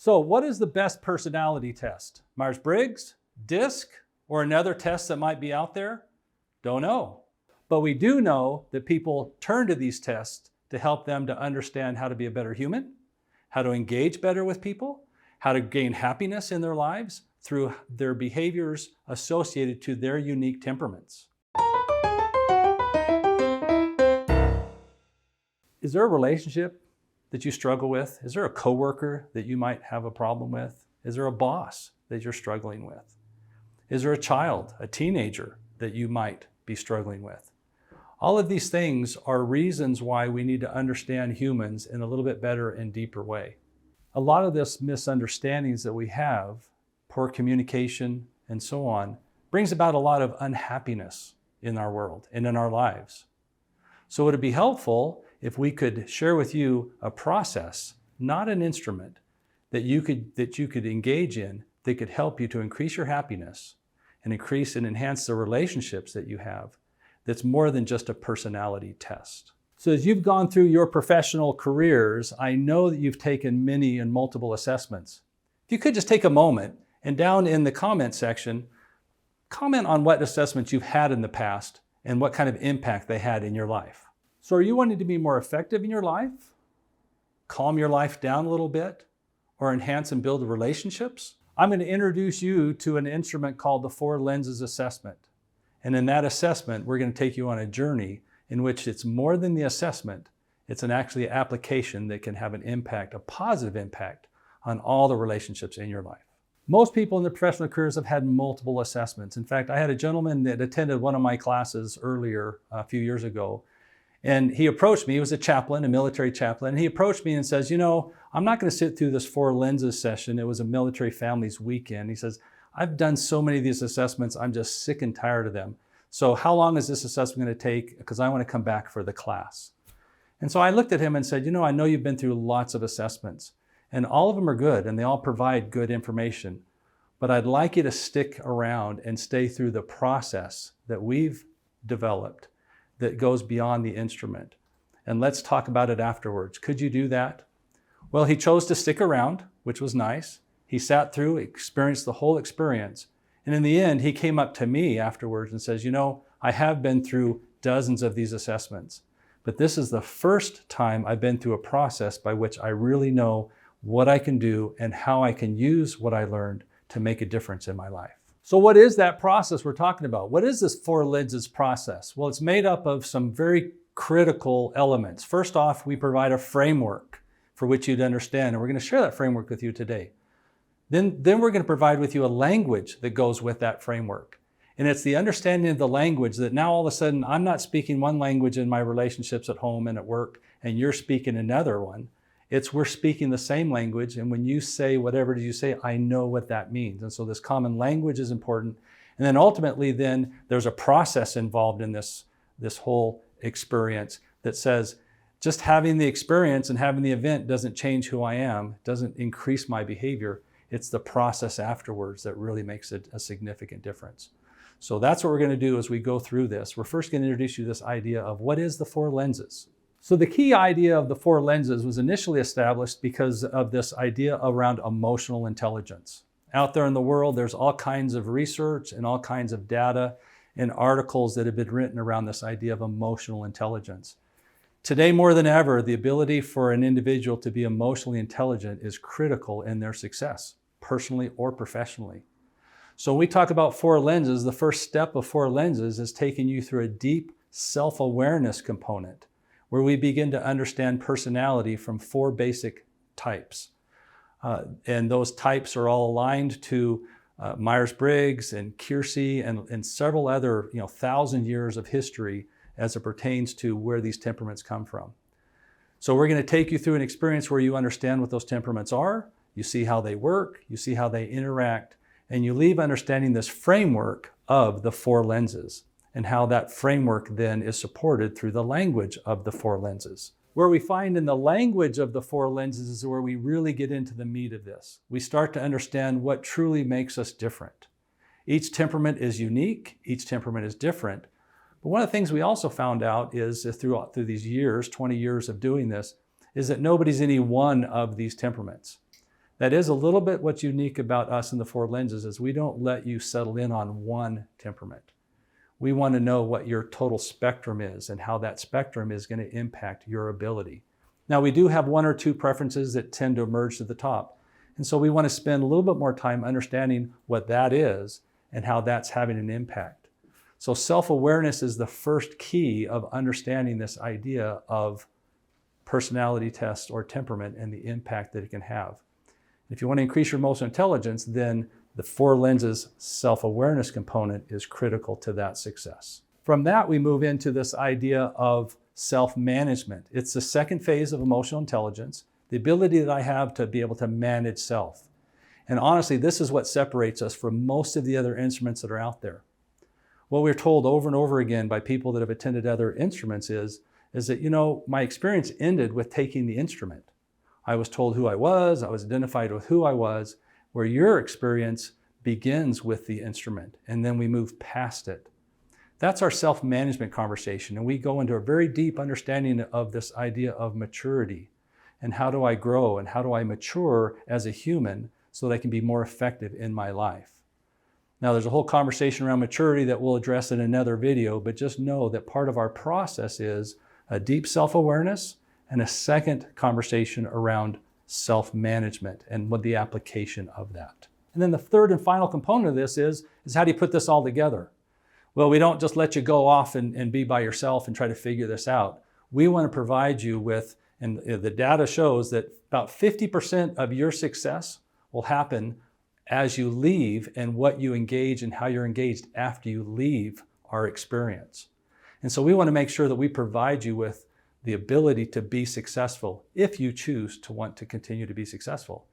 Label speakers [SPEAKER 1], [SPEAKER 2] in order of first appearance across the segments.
[SPEAKER 1] So what is the best personality test? Myers-Briggs, DISC, or another test that might be out there? Don't know. But we do know that people turn to these tests to help them to understand how to be a better human, how to engage better with people, how to gain happiness in their lives through their behaviors associated to their unique temperaments. Is there a relationship that you struggle with? Is there a coworker that you might have a problem with? Is there a boss that you're struggling with? Is there a child, a teenager that you might be struggling with? All of these things are reasons why we need to understand humans in a little bit better and deeper way. A lot of this misunderstandings that we have, poor communication and so on, brings about a lot of unhappiness in our world and in our lives. So would it be helpful if we could share with you a process, not an instrument, that you could engage in that could help you to increase your happiness and increase and enhance the relationships that you have, that's more than just a personality test. So as you've gone through your professional careers, I know that you've taken many and multiple assessments. If you could just take a moment and down in the comment section, comment on what assessments you've had in the past and what kind of impact they had in your life. So are you wanting to be more effective in your life? Calm your life down a little bit? Or enhance and build relationships? I'm going to introduce you to an instrument called the 4 Lenses Assessment. And in that assessment, we're going to take you on a journey in which it's more than the assessment. It's an actually application that can have an impact, a positive impact on all the relationships in your life. Most people in their professional careers have had multiple assessments. In fact, I had a gentleman that attended one of my classes earlier, a few years ago, and he approached me. He was a chaplain, a military chaplain, and he approached me and says, I'm not going to sit through this 4 lenses session. It was a military families weekend. He says, I've done so many of these assessments, I'm just sick and tired of them. So how long is this assessment going to take? Because I want to come back for the class. And so I looked at him and said, I know you've been through lots of assessments, and all of them are good, and they all provide good information. But I'd like you to stick around and stay through the process that we've developed that goes beyond the instrument. And let's talk about it afterwards. Could you do that? Well, he chose to stick around, which was nice. He sat through, experienced the whole experience. And in the end, he came up to me afterwards and says, I have been through dozens of these assessments, but this is the first time I've been through a process by which I really know what I can do and how I can use what I learned to make a difference in my life. So what is that process we're talking about? What is this 4 lenses process? Well, it's made up of some very critical elements. First off, we provide a framework for which you'd understand, and we're going to share that framework with you today. Then we're going to provide with you a language that goes with that framework. And it's the understanding of the language that now all of a sudden I'm not speaking one language in my relationships at home and at work, and you're speaking another one. It's we're speaking the same language, and when you say whatever it is you say, I know what that means. And so this common language is important. And then ultimately then there's a process involved in this whole experience that says just having the experience and having the event doesn't change who I am, doesn't increase my behavior. It's the process afterwards that really makes it a significant difference. So that's what we're going to do as we go through this. We're first going to introduce you to this idea of what is the 4 lenses. So the key idea of the 4 lenses was initially established because of this idea around emotional intelligence. Out there in the world, there's all kinds of research and all kinds of data and articles that have been written around this idea of emotional intelligence. Today, more than ever, the ability for an individual to be emotionally intelligent is critical in their success, personally or professionally. So when we talk about 4 lenses, the first step of 4 lenses is taking you through a deep self-awareness component, where we begin to understand personality from 4 basic types. And those types are all aligned to Myers-Briggs and Keirsey and several other 1,000 years of history as it pertains to where these temperaments come from. So we're going to take you through an experience where you understand what those temperaments are, you see how they work, you see how they interact, and you leave understanding this framework of the 4 lenses and how that framework then is supported through the language of the 4 lenses. Where we find in the language of the 4 lenses is where we really get into the meat of this. We start to understand what truly makes us different. Each temperament is unique, each temperament is different. But one of the things we also found out is through these years, 20 years of doing this, is that nobody's any one of these temperaments. That is a little bit what's unique about us in the four lenses is we don't let you settle in on one temperament. We want to know what your total spectrum is and how that spectrum is going to impact your ability. Now, we do have one or two preferences that tend to emerge to the top. And so we want to spend a little bit more time understanding what that is and how that's having an impact. So self-awareness is the first key of understanding this idea of personality test or temperament and the impact that it can have. If you want to increase your emotional intelligence, then the four lenses self-awareness component is critical to that success. From that, we move into this idea of self-management. It's the second phase of emotional intelligence, the ability that I have to be able to manage self. And honestly, this is what separates us from most of the other instruments that are out there. What we're told over and over again by people that have attended other instruments is that, you know, my experience ended with taking the instrument. I was told who I was identified with who I was, where your experience begins with the instrument, and then we move past it. That's our self-management conversation, and we go into a very deep understanding of this idea of maturity, and how do I grow, and how do I mature as a human so that I can be more effective in my life. Now, there's a whole conversation around maturity that we'll address in another video, but just know that part of our process is a deep self-awareness and a second conversation around self-management and what the application of that. And then the third and final component of this is how do you put this all together? Well, we don't just let you go off and be by yourself and try to figure this out. We want to provide you with, and the data shows that about 50% of your success will happen as you leave and what you engage and how you're engaged after you leave our experience. And so we want to make sure that we provide you with the ability to be successful if you choose to want to continue to be successful.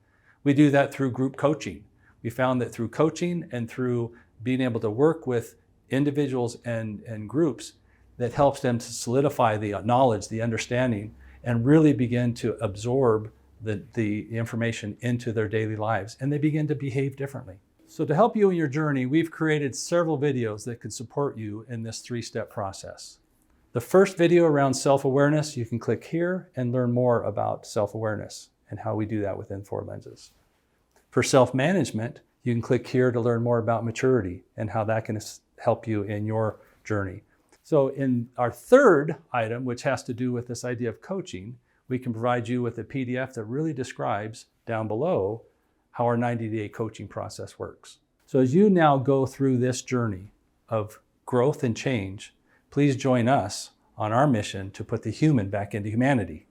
[SPEAKER 1] We do that through group coaching. We found that through coaching and through being able to work with individuals and groups, that helps them to solidify the knowledge, the understanding, and really begin to absorb the information into their daily lives, and they begin to behave differently. So to help you in your journey, we've created several videos that could support you in this three-step process. The first video around self-awareness, you can click here and learn more about self-awareness and how we do that within four lenses. For self-management, you can click here to learn more about maturity and how that can help you in your journey. So in our third item, which has to do with this idea of coaching, we can provide you with a PDF that really describes down below how our 90-day coaching process works. So as you now go through this journey of growth and change, please join us on our mission to put the human back into humanity.